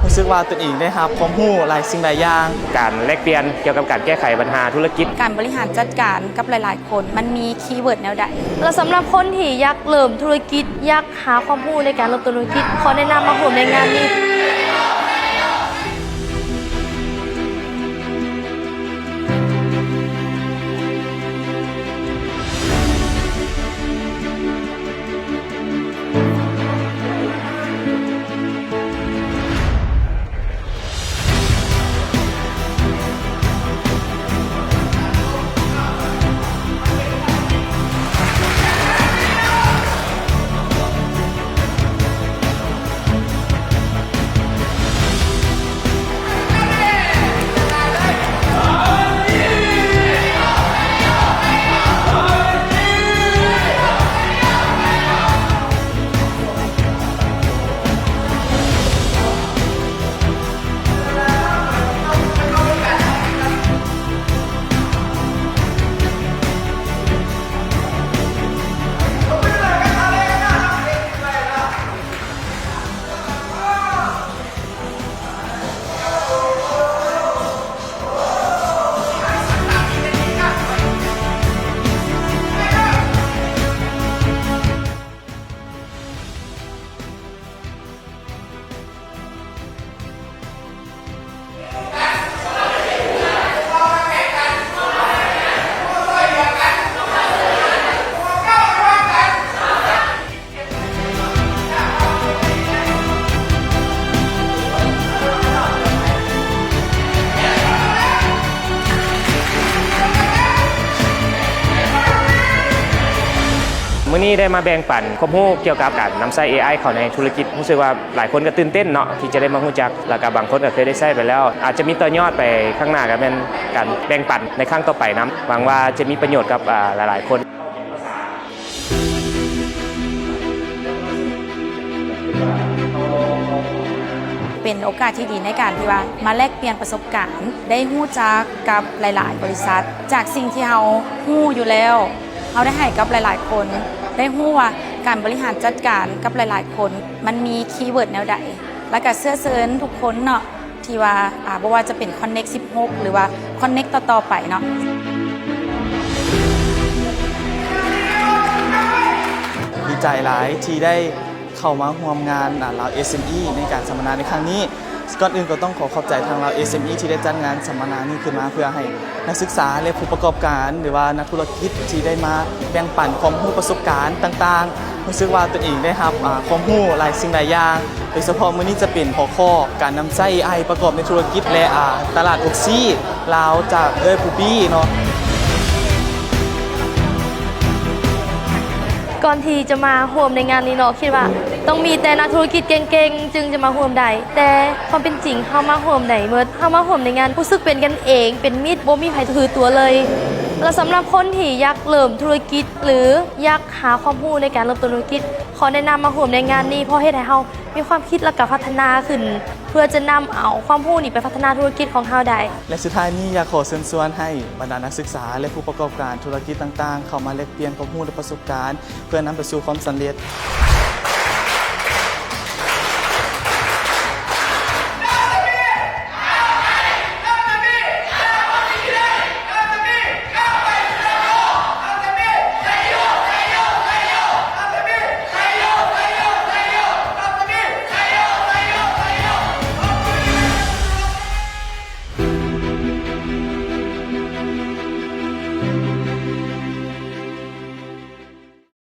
รู้สึกว่าตนเองได้รับความรู้หลายสิ่งหลายอย่างการแลกเปลี่ยนเกี่ยวกับการแก้ไขปัญหาธุรกิจการบริหารจัดการกับหลายๆคนมันมีคีย์เวิร์ดแนวใดและสำหรับคนที่อยากเริ่มธุรกิจอยากหาความรู้ในการเริ่มธุรกิจขอแนะนำมาร่วมในงานนี้มื้อนี้ได้มาแบ่งปันความรู้เกี่ยวกับการนำใช้ AI เข้าในธุรกิจรู้สึกว่าหลายคนก็ตื่นเต้นเนาะที่จะได้มารู้จักแล้วก็บางคนก็เคยได้ใช้ไปแล้วอาจจะมีต่อยอดไปข้างหน้าก็เป็นการแบ่งปันในครั้งต่อไปนำหวังว่าจะมีประโยชน์กับหลายๆคนเป็นโอกาสที่ดีในการที่ว่ามาแลกเปลี่ยนประสบการณ์ได้รู้จักกับหลายๆบริษัทจากสิ่งที่เรารู้อยู่แล้วเราได้ให้กับหลายๆคนได้รู้ว่าการบริหารจัดการกับหลายๆคนมันมีคีย์เวิร์ดแนวใดแล้วก็เสื้อเซินทุกคนเนาะที่ว่าบ่ว่าจะเป็น Connect 16 หรือว่า Connect ต่อๆไปเนาะดีใจหลายที่ได้เข้ามาร่วมงานเรา SME ในการสัมมนาในครั้งนี้ก่อนอื่นก็ต้องขอบใจทางเรา SME ที่ได้จัดงานสัมมนานี้ขึ้นมาเพื่อให้นักศึกษาและผู้ประกอบการหรือว่านักธุรกิจที่ได้มาแบ่งปันความรู้ประสบการณ์ต่างๆรู้สึกว่าตนเองได้รับความรู้หลายสิ่งหลายอย่างโดยเฉพาะมื้อนี้จะเป็นหัวข้อการนำใช้ AI ประกอบในธุรกิจและตลาดอกซี่ลาวจากผู้ปี้เนาะก่อนที่จะมาร่วมในงานนี้เนาะคิดว่าต้องมีแต่นักธุรกิจเก่งๆจึงจะมาร่วมได้แต่ความเป็นจริงเข้ามาร่วมได้เมื่อเข้ามาร่วมในงานรู้สึกเป็นกันเองเป็นมิตรบ่มีใครถือตัวเลยและสำหรับคนที่อยากเริ่มธุรกิจหรืออยากหาความรู้ในการเริ่มธุรกิจขอแนะนำมาร่วมในงานนี้เพราะเฮ็ดให้เฮามีความคิดและก็พัฒนาขึ้นเพื่อจะนำเอาความรู้นี้ไปพัฒนาธุรกิจของเฮาได้และสุดท้ายนี้อยากขอเชิญชวนให้บรรดานักศึกษาและผู้ประกอบการธุรกิจต่างๆเข้ามาแลกเปลี่ยนความรู้และประสบการณ์เพื่อนำไปสู่ความสำเร็จ